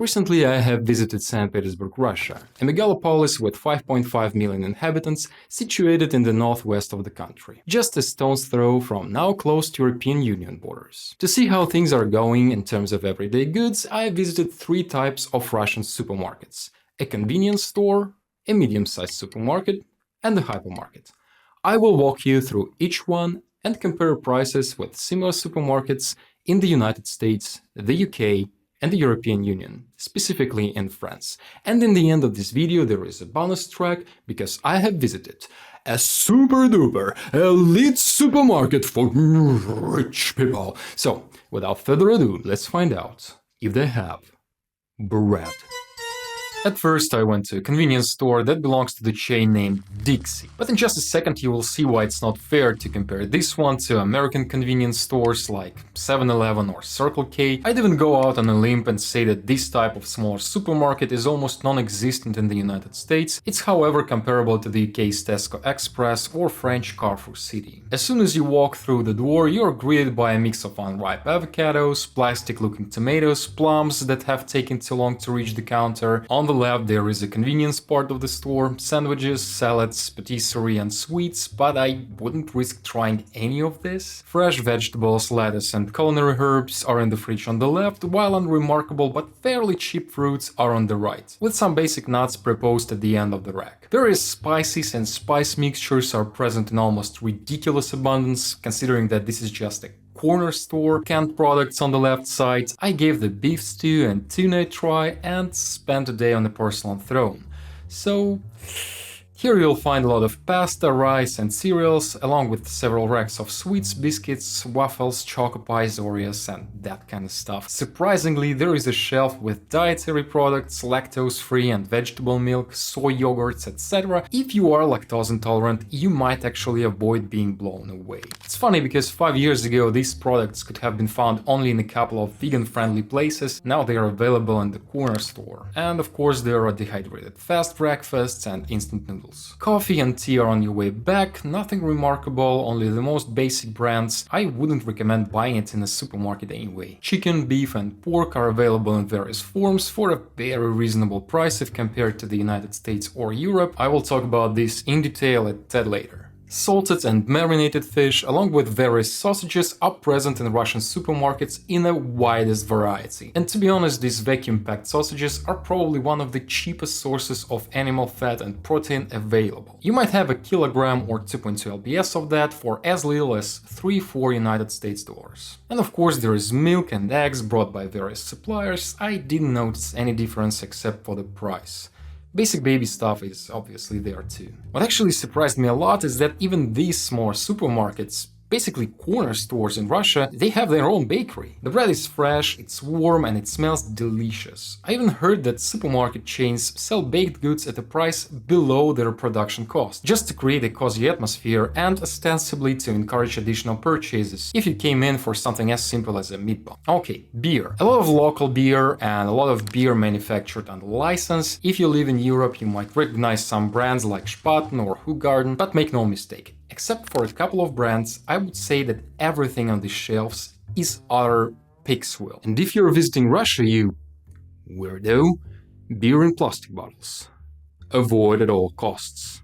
Recently, I have visited St. Petersburg, Russia, a megalopolis with 5.5 million inhabitants situated in the northwest of the country, just a stone's throw from now closed European Union borders. To see how things are going in terms of everyday goods, I visited three types of Russian supermarkets: a convenience store, a medium-sized supermarket, and a hypermarket. I will walk you through each one and compare prices with similar supermarkets in the United States, the UK, and the European Union, specifically in France. And in the end of this video there is a bonus track because I have visited a super duper elite supermarket for rich people. So, without further ado, let's find out if they have bread. At first I went to a convenience store that belongs to the chain named Dixie. But in just a second you will see why it's not fair to compare this one to American convenience stores like 7-Eleven or Circle K. I'd even go out on a limb and say that this type of smaller supermarket is almost non-existent in the United States. It's however comparable to the UK's Tesco Express or French Carrefour City. As soon as you walk through the door, you're greeted by a mix of unripe avocados, plastic-looking tomatoes, plums that have taken too long to reach the counter. On the left there is a convenience part of the store, sandwiches, salads, patisserie and sweets, but I wouldn't risk trying any of this. Fresh vegetables, lettuce and culinary herbs are in the fridge on the left, while unremarkable but fairly cheap fruits are on the right, with some basic nuts proposed at the end of the rack. Various spices and spice mixtures are present in almost ridiculous abundance, considering that this is just a corner store. Canned products on the left side. I gave the beef stew and tuna a try and spent a day on the porcelain throne. So here you'll find a lot of pasta, rice and cereals, along with several racks of sweets, biscuits, waffles, choco pies, Oreos and that kind of stuff. Surprisingly, there is a shelf with dietary products, lactose-free and vegetable milk, soy yogurts, etc. If you are lactose intolerant, you might actually avoid being blown away. It's funny because 5 years ago these products could have been found only in a couple of vegan-friendly places. Now they are available in the corner store. And of course there are dehydrated fast breakfasts and instant noodles. Coffee and tea are on your way back, nothing remarkable, only the most basic brands. I wouldn't recommend buying it in a supermarket anyway. Chicken, beef and pork are available in various forms for a very reasonable price if compared to the United States or Europe. I will talk about this in detail a tad later. Salted and marinated fish, along with various sausages, are present in Russian supermarkets in a widest variety. And to be honest, these vacuum-packed sausages are probably one of the cheapest sources of animal fat and protein available. You might have a kilogram or 2.2 lbs of that for as little as 3-4 United States dollars. And of course there is milk and eggs brought by various suppliers. I didn't notice any difference except for the price. Basic baby stuff is obviously there too. What actually surprised me a lot is that even these smaller supermarkets, basically corner stores in Russia, they have their own bakery. The bread is fresh, it's warm and it smells delicious. I even heard that supermarket chains sell baked goods at a price below their production cost, just to create a cozy atmosphere and ostensibly to encourage additional purchases if you came in for something as simple as a meatball. Okay, beer. A lot of local beer and a lot of beer manufactured under license. If you live in Europe, you might recognize some brands like Spaten or Hoegaarden, but make no mistake. Except for a couple of brands, I would say that everything on the shelves is utter pig's will. And if you're visiting Russia, you weirdo, beer in plastic bottles. Avoid at all costs.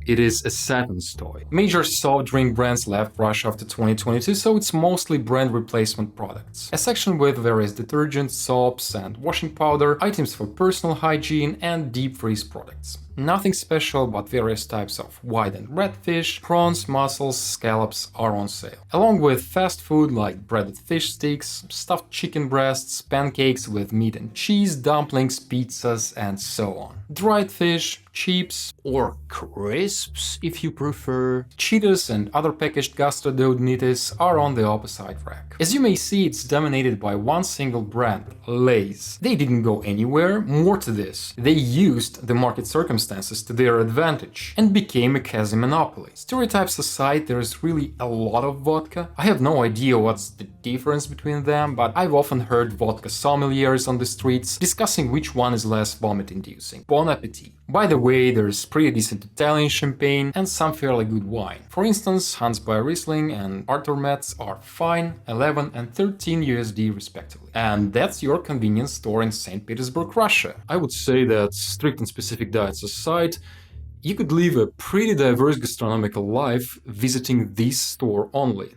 It is a Satan's toy. Major soft drink brands left Russia after 2022, so it's mostly brand replacement products. A section with various detergents, soaps and washing powder, items for personal hygiene and deep freeze products. Nothing special, but various types of white and red fish, prawns, mussels, scallops are on sale. Along with fast food like breaded fish sticks, stuffed chicken breasts, pancakes with meat and cheese, dumplings, pizzas and so on. Dried fish, chips or crisps if you prefer, Cheetos and other packaged gastrodontitis are on the opposite rack. As you may see, it's dominated by one single brand, Lay's. They didn't go anywhere. More to this, they used the market circumstances circumstances to their advantage and became a quasi monopoly. Stereotypes aside, there is really a lot of vodka. I have no idea what's the difference between them, but I've often heard vodka sommeliers on the streets discussing which one is less vomit-inducing. Bon appetit. By the way, there's pretty decent Italian champagne and some fairly good wine. For instance, Hansbayer Riesling and Arthur Metz are fine, 11 and 13 USD respectively. And that's your convenience store in St. Petersburg, Russia. I would say that, strict and specific diets aside, you could live a pretty diverse gastronomical life visiting this store only.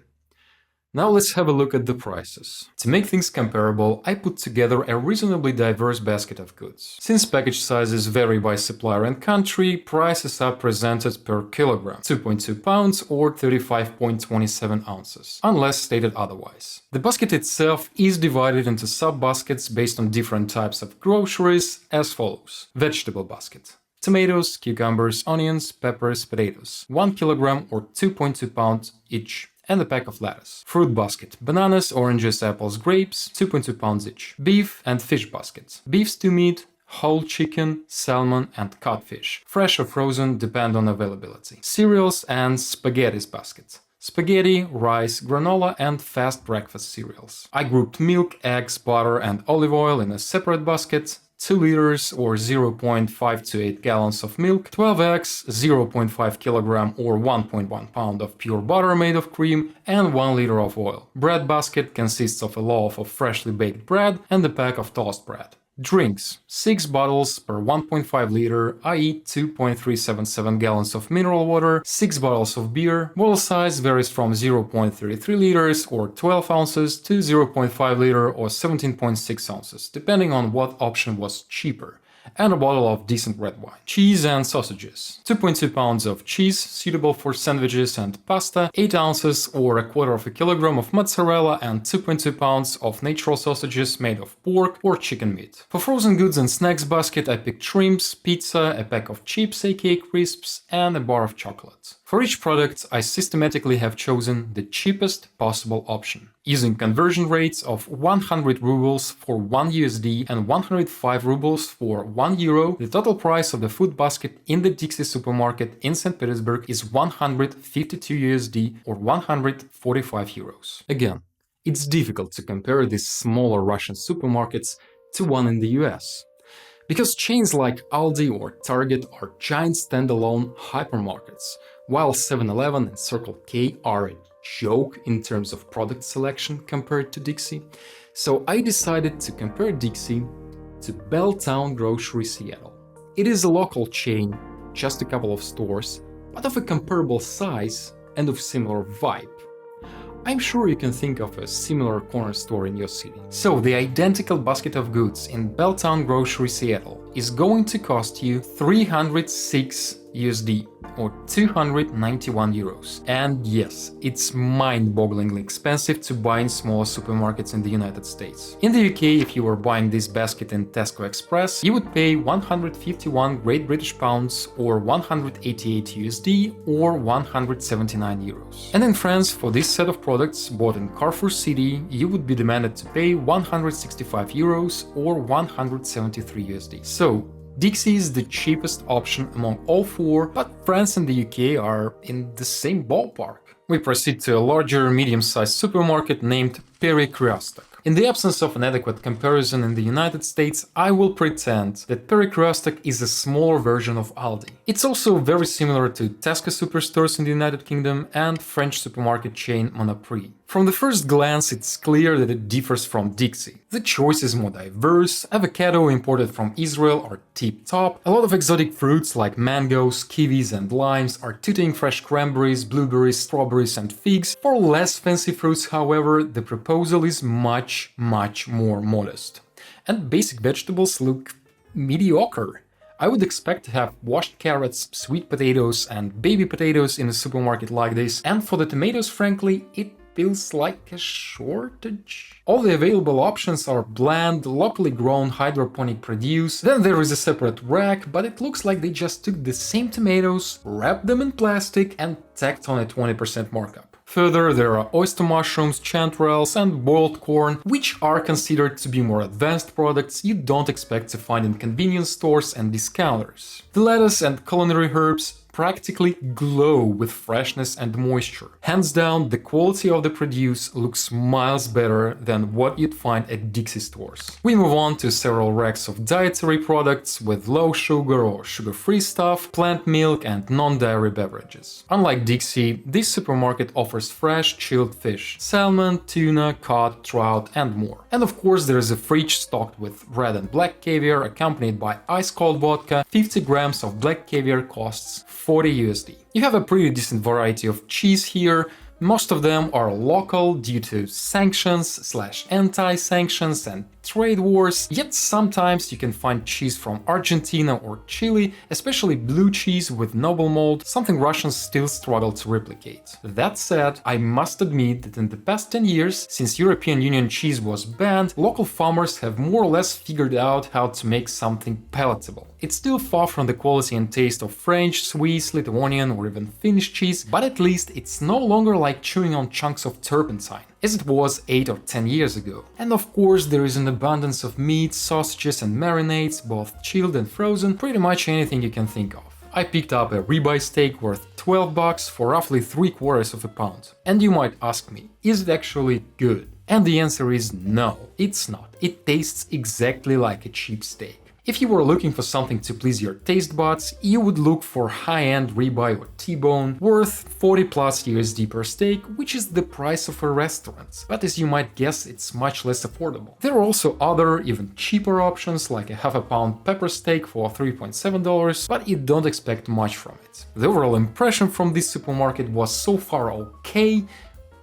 Now let's have a look at the prices. To make things comparable, I put together a reasonably diverse basket of goods. Since package sizes vary by supplier and country, prices are presented per kilogram, 2.2 pounds or 35.27 ounces, unless stated otherwise. The basket itself is divided into sub-baskets based on different types of groceries as follows. Vegetable basket. Tomatoes, cucumbers, onions, peppers, potatoes, 1 kilogram or 2.2 pounds each, and a pack of lettuce. Fruit basket. Bananas, oranges, apples, grapes, 2.2 pounds each. Beef and fish basket. Beef stew meat, whole chicken, salmon and codfish. Fresh or frozen, depend on availability. Cereals and spaghettis basket. Spaghetti, rice, granola and fast breakfast cereals. I grouped milk, eggs, butter and olive oil in a separate basket. 2 liters or 0.5 to 8 gallons of milk, 12 eggs, 0.5 kilogram or 1.1 pound of pure butter made of cream, and 1 liter of oil. Bread basket consists of a loaf of freshly baked bread and a pack of toast bread. Drinks. 6 bottles per 1.5 liter, i.e. 2.377 gallons of mineral water, 6 bottles of beer. Bottle size varies from 0.33 liters or 12 ounces to 0.5 liter or 17.6 ounces, depending on what option was cheaper. And a bottle of decent red wine. Cheese and sausages. 2.2 pounds of cheese, suitable for sandwiches and pasta, 8 ounces or a quarter of a kilogram of mozzarella, and 2.2 pounds of natural sausages made of pork or chicken meat. For frozen goods and snacks basket, I picked shrimps, pizza, a pack of chips aka crisps, and a bar of chocolate. For each product, I systematically have chosen the cheapest possible option. Using conversion rates of 100 rubles for 1 USD and 105 rubles for 1 euro, the total price of the food basket in the Dixie supermarket in St. Petersburg is 152 USD or 145 euros. Again, it's difficult to compare these smaller Russian supermarkets to one in the US. Because chains like Aldi or Target are giant standalone hypermarkets, while 7-Eleven and Circle K are a joke in terms of product selection compared to Dixie. So I decided to compare Dixie to Belltown Grocery Seattle. It is a local chain, just a couple of stores, but of a comparable size and of similar vibe. I'm sure you can think of a similar corner store in your city. So the identical basket of goods in Belltown Grocery Seattle is going to cost you 306 USD or 291 euros. And yes, it's mind-bogglingly expensive to buy in smaller supermarkets in the United States. In the UK, if you were buying this basket in Tesco Express, you would pay 151 Great British pounds or 188 USD or 179 euros. And in France, for this set of products bought in Carrefour City, you would be demanded to pay 165 euros or 173 USD. So Dixie is the cheapest option among all four, but France and the UK are in the same ballpark. We proceed to a larger, medium-sized supermarket named Perekryostok. In the absence of an adequate comparison in the United States, I will pretend that Perekryostok is a smaller version of Aldi. It's also very similar to Tesco superstores in the United Kingdom and French supermarket chain Monoprix. From the first glance, it's clear that it differs from Dixie. The choice is more diverse, avocado imported from Israel are tip-top, a lot of exotic fruits like mangoes, kiwis and limes are tooting fresh cranberries, blueberries, strawberries and figs. For less fancy fruits, however, the proposal is much more modest. And basic vegetables look mediocre. I would expect to have washed carrots, sweet potatoes and baby potatoes in a supermarket like this, and for the tomatoes, frankly, it feels like a shortage. All the available options are bland, locally grown hydroponic produce. Then there is a separate rack, but it looks like they just took the same tomatoes, wrapped them in plastic and tacked on a 20% markup. Further, there are oyster mushrooms, chanterelles, and boiled corn, which are considered to be more advanced products you don't expect to find in convenience stores and discounters. The lettuce and culinary herbs practically glow with freshness and moisture. Hands down, the quality of the produce looks miles better than what you'd find at Dixie stores. We move on to several racks of dietary products with low sugar or sugar-free stuff, plant milk, and non-dairy beverages. Unlike Dixie, this supermarket offers fresh, chilled fish, salmon, tuna, cod, trout, and more. And of course, there is a fridge stocked with red and black caviar accompanied by ice-cold vodka. 50 grams of black caviar costs 40 USD. You have a pretty decent variety of cheese here. Most of them are local due to sanctions/anti-sanctions and trade wars, yet sometimes you can find cheese from Argentina or Chile, especially blue cheese with noble mold, something Russians still struggle to replicate. That said, I must admit that in the past 10 years, since European Union cheese was banned, local farmers have more or less figured out how to make something palatable. It's still far from the quality and taste of French, Swiss, Lithuanian, or even Finnish cheese, but at least it's no longer like chewing on chunks of turpentine, as it was 8 or 10 years ago. And of course, there is an abundance of meat, sausages, and marinades, both chilled and frozen, pretty much anything you can think of. I picked up a ribeye steak worth $12 for roughly 3/4 of a pound. And you might ask me, is it actually good? And the answer is no, it's not. It tastes exactly like a cheap steak. If you were looking for something to please your taste buds, you would look for high-end ribeye or T-bone worth 40+ USD per steak, which is the price of a restaurant. But as you might guess, it's much less affordable. There are also other, even cheaper options, like a half-a-pound pepper steak for $3.7, but you don't expect much from it. The overall impression from this supermarket was so far okay,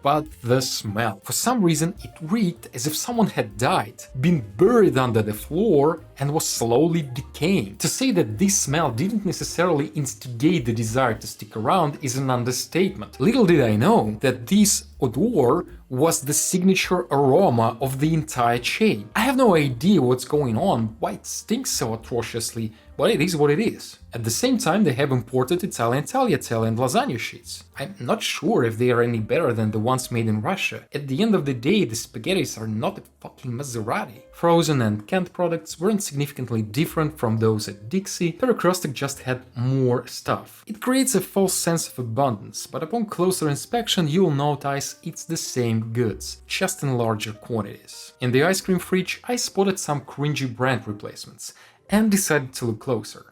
but the smell. For some reason, it reeked as if someone had died, been buried under the floor, and was slowly decaying. To say that this smell didn't necessarily instigate the desire to stick around is an understatement. Little did I know that this odor was the signature aroma of the entire chain. I have no idea what's going on, why it stinks so atrociously, but it is what it is. At the same time, they have imported Italian tagliatelle and lasagna sheets. I'm not sure if they are any better than the ones made in Russia. At the end of the day, the spaghettis are not a fucking Maserati. Frozen and canned products weren't significantly different from those at Dixie. Pericrustic just had more stuff. It creates a false sense of abundance, but upon closer inspection you'll notice it's the same goods, just in larger quantities. In the ice cream fridge, I spotted some cringy brand replacements and decided to look closer.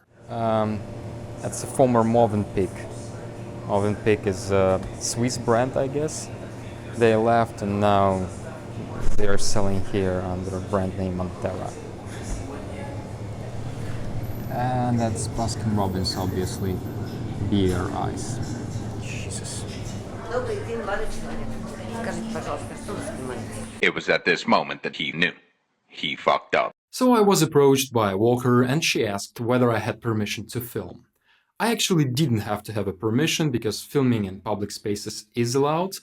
That's a former Movenpick. Movenpick is a Swiss brand, I guess. They left and now they are selling here under brand name Montera. And that's Baskin Robbins, obviously. Beer ice. Jesus. It was at this moment that he knew. He fucked up. So I was approached by a walker and she asked whether I had permission to film. I actually didn't have to have a permission because filming in public spaces is allowed,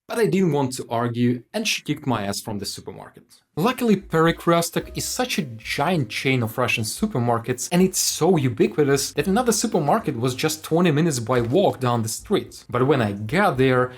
but I didn't want to argue and she kicked my ass from the supermarket. Luckily, Pericrustic is such a giant chain of Russian supermarkets and it's so ubiquitous that another supermarket was just 20 minutes by walk down the street. But when I got there,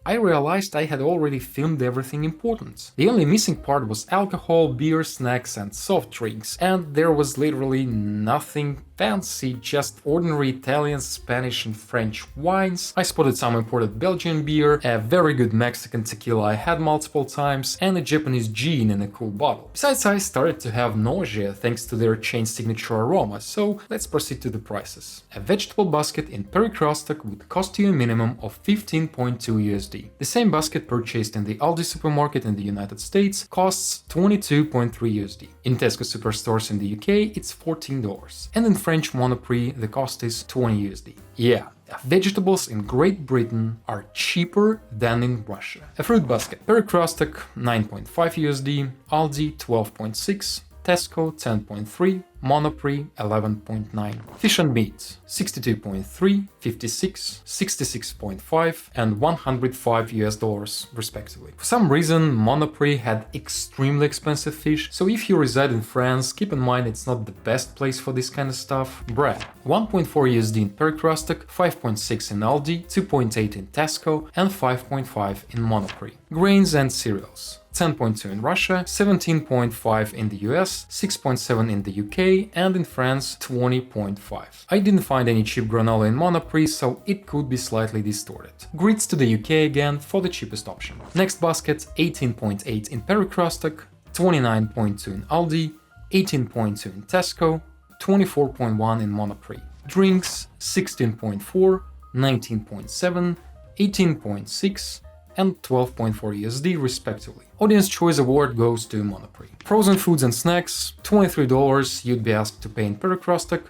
I realized I had already filmed everything important. The only missing part was alcohol, beer, snacks and soft drinks, and there was literally nothing fancy, just ordinary Italian, Spanish and French wines. I spotted some imported Belgian beer, a very good Mexican tequila I had multiple times, and a Japanese gin in a cool bottle. Besides, I started to have nausea thanks to their chain signature aroma, so let's proceed to the prices. A vegetable basket in Pericrustic would cost you a minimum of 15.2 USD. The same basket purchased in the Aldi supermarket in the United States costs 22.3 USD. In Tesco superstores in the UK, it's $14. And in French Monoprix, the cost is 20 USD. Yeah, vegetables in Great Britain are cheaper than in Russia. A fruit basket, Pericrustic 9.5 USD, Aldi 12.6, Tesco 10.3, Monoprix 11.9. Fish and meat 62.3, 56, 66.5 and 105 US dollars respectively. For some reason Monoprix had extremely expensive fish, so if you reside in France, keep in mind it's not the best place for this kind of stuff. Bread 1.4 USD in Pericrustic, 5.6 in Aldi, 2.8 in Tesco and 5.5 in Monoprix. Grains and cereals 10.2 in Russia, 17.5 in the US, 6.7 in the UK, and in France 20.5. I didn't find any cheap granola in Monoprix, so it could be slightly distorted. Grits to the UK again for the cheapest option. Next basket 18.8 in Pericrustic, 29.2 in Aldi, 18.2 in Tesco, 24.1 in Monoprix. Drinks 16.4, 19.7, 18.6, and 12.4 USD respectively. Audience Choice Award goes to Monoprix. Frozen foods and snacks, $23 you'd be asked to pay in Pericrustic,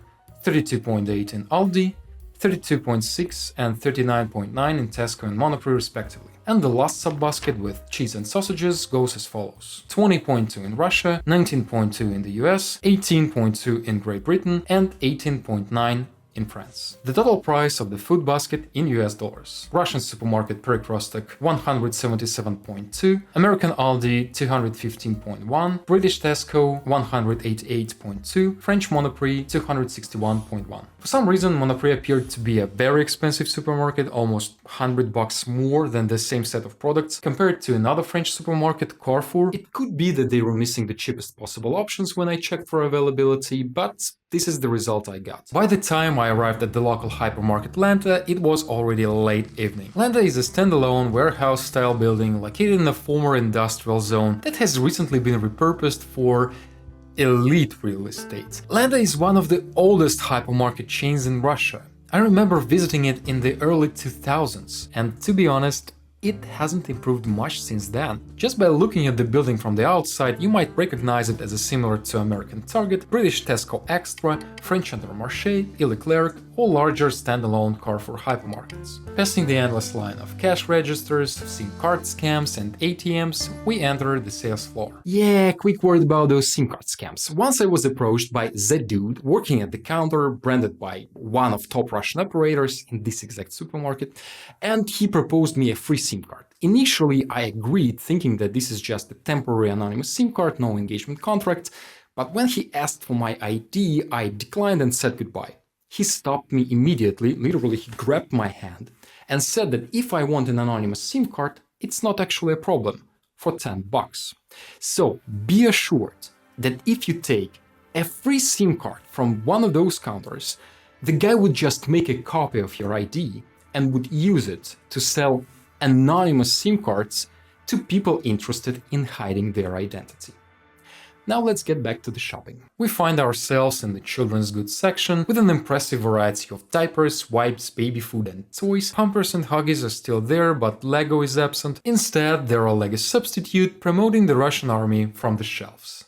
32.8 in Aldi, 32.6 and 39.9 in Tesco and Monoprix respectively. And the last sub-basket with cheese and sausages goes as follows: 20.2 in Russia, 19.2 in the US, 18.2 in Great Britain, and 18.9 in France. The total price of the food basket in US dollars. Russian supermarket Pericrustic 177.2, American Aldi 215.1, British Tesco 188.2, French Monoprix 261.1. For some reason Monoprix appeared to be a very expensive supermarket, almost $100 more than the same set of products compared to another French supermarket, Carrefour. It could be that they were missing the cheapest possible options when I checked for availability, but this is the result I got. By the time I arrived at the local hypermarket Lenta, it was already late evening. Lenta is a standalone warehouse-style building located in a former industrial zone that has recently been repurposed for elite real estate. Lenta is one of the oldest hypermarket chains in Russia. I remember visiting it in the early 2000s, and to be honest, it hasn't improved much since then. Just by looking at the building from the outside, you might recognize it as a similar to American Target, British Tesco Extra, French Intermarché, E-Leclerc, or larger standalone Carrefour hypermarkets. Passing the endless line of cash registers, SIM card scams and ATMs, we enter the sales floor. Yeah, quick word about those SIM card scams. Once I was approached by the dude working at the counter, branded by one of top Russian operators in this exact supermarket, and he proposed me a free SIM card. Initially, I agreed, thinking that this is just a temporary anonymous SIM card, no engagement contract, but when he asked for my ID, I declined and said goodbye. He stopped me immediately, literally he grabbed my hand, and said that if I want an anonymous SIM card, it's not actually a problem, for $10. So be assured that if you take a free SIM card from one of those counters, the guy would just make a copy of your ID and would use it to sell anonymous SIM cards to people interested in hiding their identity. Now let's get back to the shopping. We find ourselves in the children's goods section with an impressive variety of diapers, wipes, baby food and toys. Pampers and Huggies are still there, but Lego is absent. Instead, there are Lego substitute promoting the Russian army from the shelves.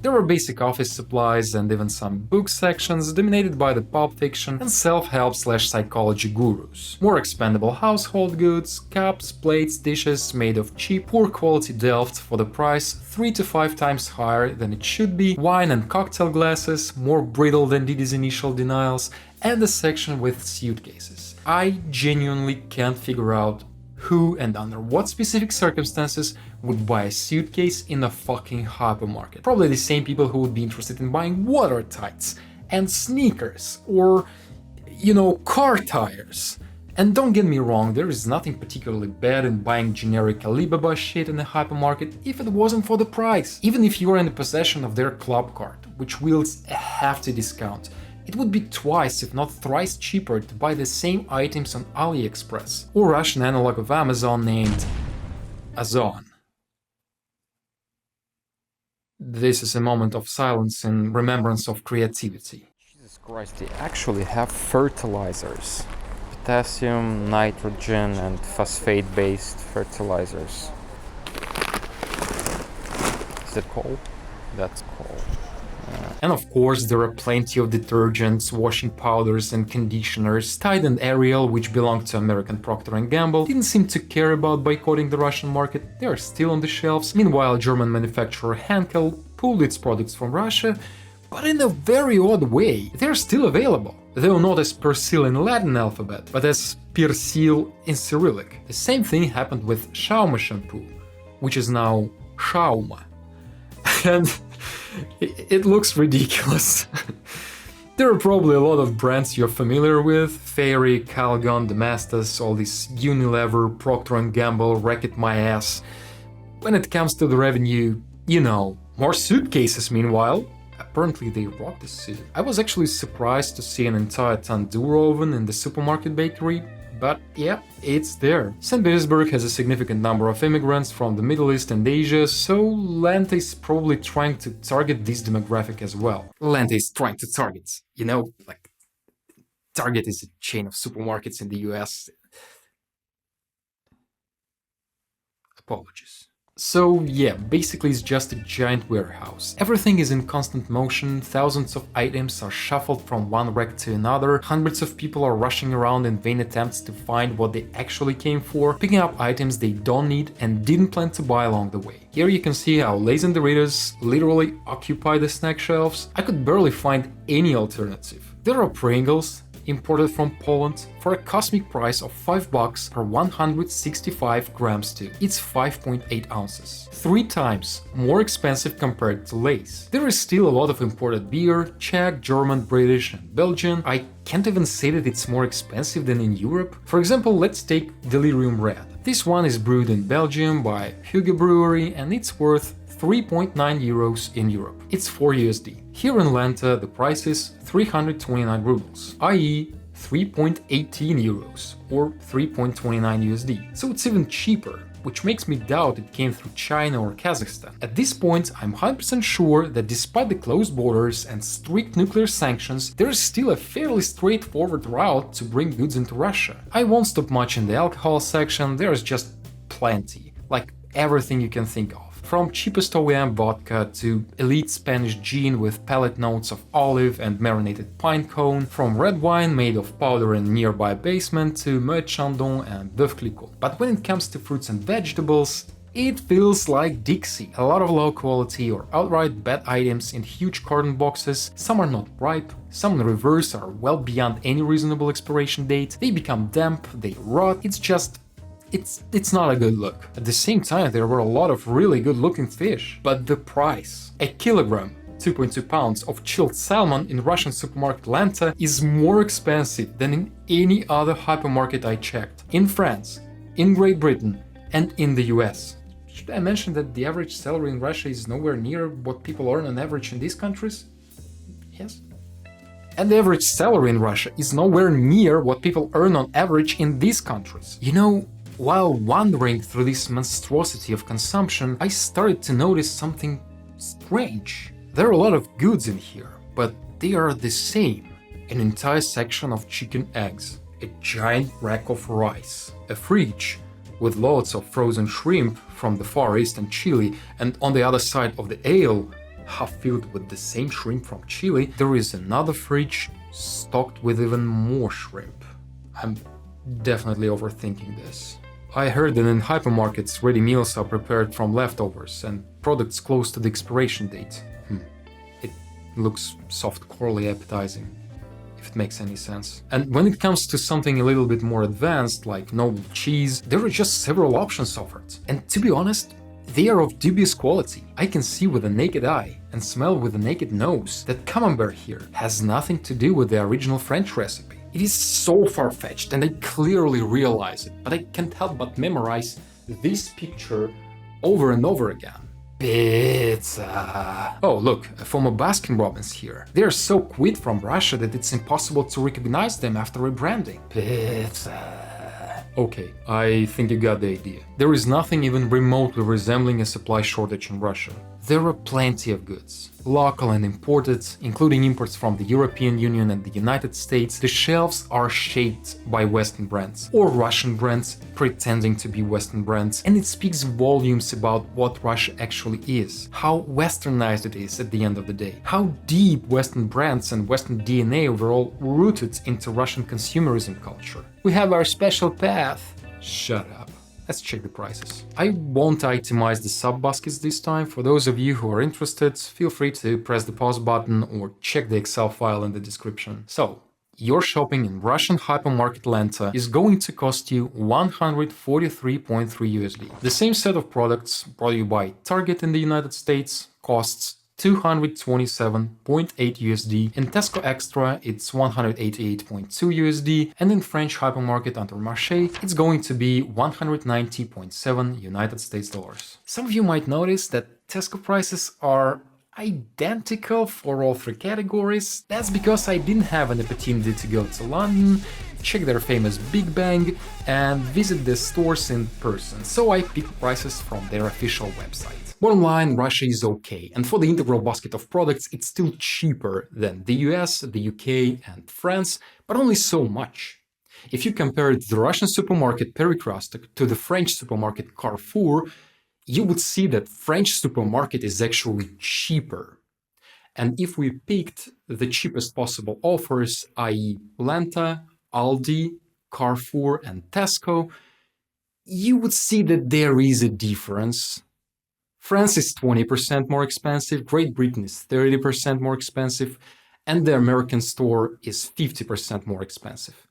There were basic office supplies and even some book sections dominated by the pulp fiction and self-help/psychology gurus. More expendable household goods, cups, plates, dishes made of cheap, poor quality delft for the price 3 to 5 times higher than it should be, wine and cocktail glasses, more brittle than Didi's initial denials, and a section with suitcases. I genuinely can't figure out who and under what specific circumstances would buy a suitcase in a fucking hypermarket. Probably the same people who would be interested in buying water tights and sneakers or, car tires. And don't get me wrong, there is nothing particularly bad in buying generic Alibaba shit in a hypermarket if it wasn't for the price. Even if you're in the possession of their club card, which wields a hefty discount, it would be twice, if not thrice cheaper to buy the same items on AliExpress, or Russian analog of Amazon named Ozon. This is a moment of silence in remembrance of creativity. Jesus Christ, they actually have fertilizers. Potassium, nitrogen and phosphate-based fertilizers. Is it coal? That's coal. And of course, there are plenty of detergents, washing powders and conditioners. Tide and Ariel, which belonged to American Procter & Gamble, didn't seem to care about boycotting the Russian market. They are still on the shelves. Meanwhile, German manufacturer Henkel pulled its products from Russia, but in a very odd way. They're still available, though not as Persil in Latin alphabet, but as Persil in Cyrillic. The same thing happened with Schauma shampoo, which is now Schauma. And it looks ridiculous. There are probably a lot of brands you're familiar with: Fairy, Calgon, Domestos, all these Unilever, Procter & Gamble, Racket My Ass. When it comes to the revenue, you know, more suitcases meanwhile. Apparently they rock the suit. I was actually surprised to see an entire tandoor oven in the supermarket bakery, but yeah, it's there. St. Petersburg has a significant number of immigrants from the Middle East and Asia, so Lenta is probably trying to target this demographic as well. Lenta is trying to target, you know, like Target is a chain of supermarkets in the US. Apologies. So yeah, basically it's just a giant warehouse. Everything is in constant motion, thousands of items are shuffled from one rack to another, hundreds of people are rushing around in vain attempts to find what they actually came for, picking up items they don't need and didn't plan to buy along the way. Here you can see how Lay's and Doritos literally occupy the snack shelves. I could barely find any alternative. There are Pringles, imported from Poland, for a cosmic price of $5 per 165 grams too. It's 5.8 ounces. 3 times more expensive compared to Lay's. There is still a lot of imported beer, Czech, German, British and Belgian. I can't even say that it's more expensive than in Europe. For example, let's take Delirium Red. This one is brewed in Belgium by Hügge Brewery and it's worth 3.9 euros in Europe. It's 4 USD. Here in Lenta, the price is 329 rubles, i.e. 3.18 euros or 3.29 USD. So it's even cheaper, which makes me doubt it came through China or Kazakhstan. At this point, I'm 100% sure that despite the closed borders and strict nuclear sanctions, there is still a fairly straightforward route to bring goods into Russia. I won't stop much in the alcohol section, there's just plenty, like everything you can think of. From cheapest OEM vodka to elite Spanish gin with palate notes of olive and marinated pine cone, from red wine made of powder in nearby basement to Moet Chandon and Bœuf Clicquot. But when it comes to fruits and vegetables, it feels like Dixie. A lot of low quality or outright bad items in huge carton boxes. Some are not ripe, some in reverse are well beyond any reasonable expiration date. They become damp, they rot, it's not a good look. At the same time, there were a lot of really good looking fish. But the price. A kilogram, 2.2 pounds of chilled salmon in Russian supermarket Lenta is more expensive than in any other hypermarket I checked. In France, in Great Britain, and in the US. Should I mention that the average salary in Russia is nowhere near what people earn on average in these countries? Yes. And the average salary in Russia is nowhere near what people earn on average in these countries. You know, while wandering through this monstrosity of consumption, I started to notice something strange. There are a lot of goods in here, but they are the same. An entire section of chicken eggs, a giant rack of rice, a fridge with loads of frozen shrimp from the Far East and Chile, and on the other side of the aisle, half filled with the same shrimp from Chile, there is another fridge stocked with even more shrimp. I'm definitely overthinking this. I heard that in hypermarkets, ready meals are prepared from leftovers and products close to the expiration date. It looks soft-corely appetizing, if it makes any sense. And when it comes to something a little bit more advanced, like noble cheese, there are just several options offered. And to be honest, they are of dubious quality. I can see with the naked eye and smell with the naked nose that camembert here has nothing to do with the original French recipe. It is so far-fetched and I clearly realize it, but I can't help but memorize this picture over and over again. Pizza. Oh look, a former Baskin-Robbins here. They are so quit from Russia that it's impossible to recognize them after rebranding. Pizza. Okay, I think you got the idea. There is nothing even remotely resembling a supply shortage in Russia. There are plenty of goods, local and imported, including imports from the European Union and the United States. The shelves are shaped by Western brands, or Russian brands pretending to be Western brands, and it speaks volumes about what Russia actually is, how westernized it is at the end of the day, how deep Western brands and Western DNA overall rooted into Russian consumerism culture. We have our special path. Shut up. Let's check the prices. I won't itemize the sub-baskets this time. For those of you who are interested, feel free to press the pause button or check the Excel file in the description. So, your shopping in Russian hypermarket Lenta is going to cost you 143.3 USD. The same set of products brought you by Target in the United States costs 227.8 USD. In Tesco Extra, it's 188.2 USD, and in French hypermarket Intermarché, it's going to be 190.7 United States dollars. Some of you might notice that Tesco prices are identical for all three categories. That's because I didn't have an opportunity to go to London, check their famous Big Bang, and visit the stores in person, so I picked prices from their official website. Bottom line, Russia is okay, and for the integral basket of products, it's still cheaper than the US, the UK, and France, but only so much. If you compare the Russian supermarket Pericrastic to the French supermarket Carrefour, you would see that French supermarket is actually cheaper. And if we picked the cheapest possible offers, i.e. Lenta, Aldi, Carrefour, and Tesco, you would see that there is a difference. France is 20% more expensive, Great Britain is 30% more expensive, and the American store is 50% more expensive.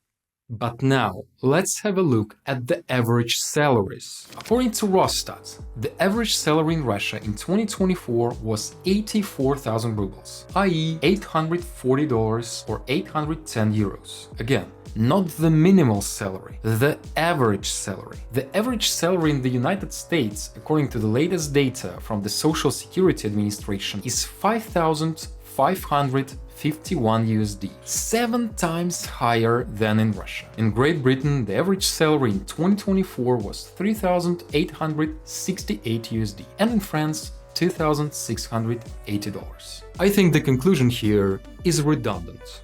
But now, let's have a look at the average salaries. According to Rosstat, the average salary in Russia in 2024 was 84,000 rubles, i.e. $840 or 810 euros. Again, not the minimal salary, the average salary. The average salary in the United States, according to the latest data from the Social Security Administration, is 5,551 USD, 7 times higher than in Russia. In Great Britain, the average salary in 2024 was 3,868 USD, and in France, $2,680. I think the conclusion here is redundant.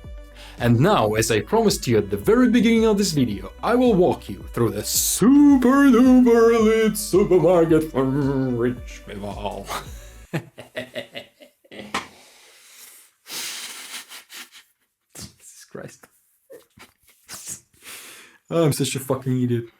And now, as I promised you at the very beginning of this video, I will walk you through the super duper elite supermarket for rich people. Jesus Christ. I'm such a fucking idiot.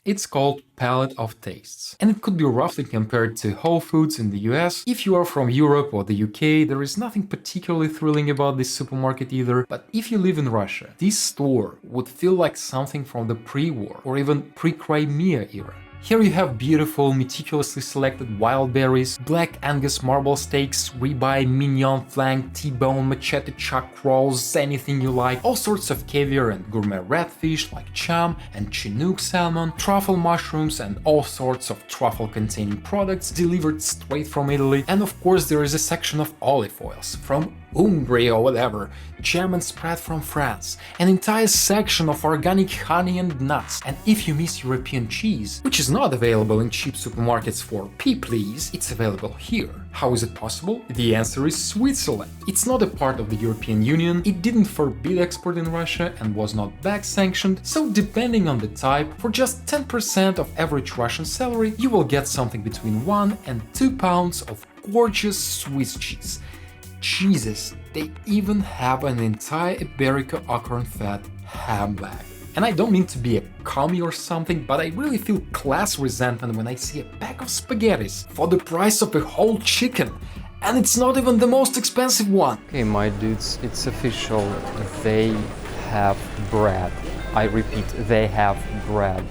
It's called Palette of Tastes, and it could be roughly compared to Whole Foods in the US. If you are from Europe or the UK, there is nothing particularly thrilling about this supermarket either, but if you live in Russia, this store would feel like something from the pre-war or even pre-Crimea era. Here you have beautiful, meticulously selected wild berries, black Angus marble steaks, ribeye, mignon, flank, T-bone, machete chuck rolls, anything you like, all sorts of caviar and gourmet redfish like cham and chinook salmon, truffle mushrooms and all sorts of truffle-containing products delivered straight from Italy, and of course there is a section of olive oils from Umbria or whatever, jam and spread from France, an entire section of organic honey and nuts, and if you miss European cheese, which is not available in cheap supermarkets for please, it's available here. How is it possible? The answer is Switzerland. It's not a part of the European Union, it didn't forbid export in Russia and was not back sanctioned, so depending on the type, for just 10% of average Russian salary, you will get something between 1 and 2 pounds of gorgeous Swiss cheese. Jesus, they even have an entire Iberica acorn fat ham bag. And I don't mean to be a commie or something, but I really feel class resentment when I see a pack of spaghettis for the price of a whole chicken. And it's not even the most expensive one. Okay, my dudes, it's official. They have bread. I repeat, they have bread.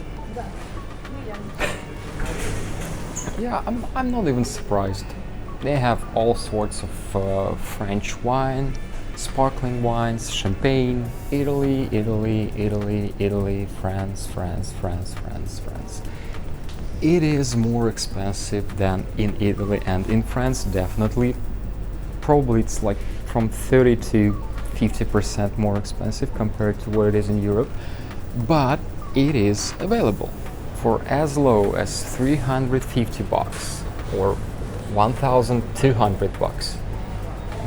Yeah, I'm not even surprised. They have all sorts of French wine, sparkling wines, champagne, Italy, France. It is more expensive than in Italy and in France, definitely. Probably it's like from 30 to 50% more expensive compared to what it is in Europe, but it is available for as low as 350 bucks or 1,200 bucks.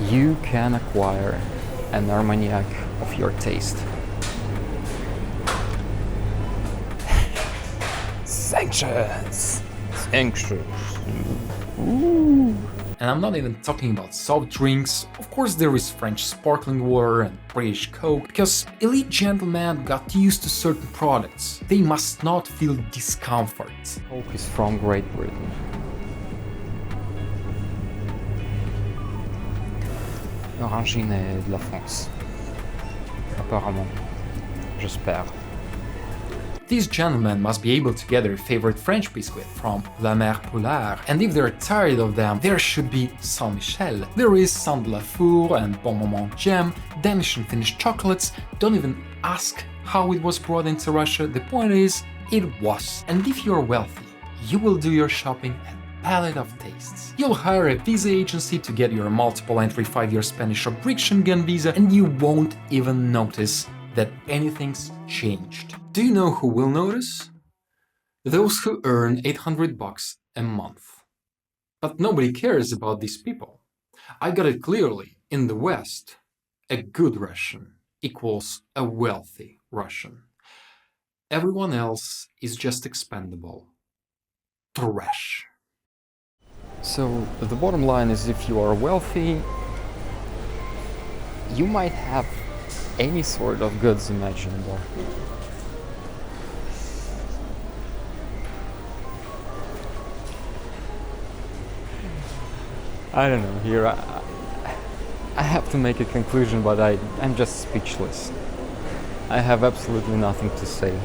You can acquire an Armagnac of your taste. Sanctions! Sanctions! And and I'm not even talking about soft drinks. Of course there is French sparkling water and British Coke, because elite gentlemen got used to certain products. They must not feel discomfort. Coke is from Great Britain. Orangine est de la France. Apparemment. J'espère. These gentlemen must be able to get their favorite French biscuit from La Mère Poulard, and if they're tired of them, there should be Saint Michel. There is Saint de la Four and Bon Moment Jam, Danish and Finnish chocolates. Don't even ask how it was brought into Russia, the point is, it was. And if you're wealthy, you will do your shopping at Palette of Tastes. You'll hire a visa agency to get your multiple entry 5-year Spanish or Greek Schengen visa, and you won't even notice that anything's changed. Do you know who will notice? Those who earn $800 a month. But nobody cares about these people. I got it clearly. In the West, a good Russian equals a wealthy Russian. Everyone else is just expendable. Trash. So the bottom line is, if you are wealthy, you might have any sort of goods imaginable. I don't know, here I have to make a conclusion, but I'm just speechless. I have absolutely nothing to say.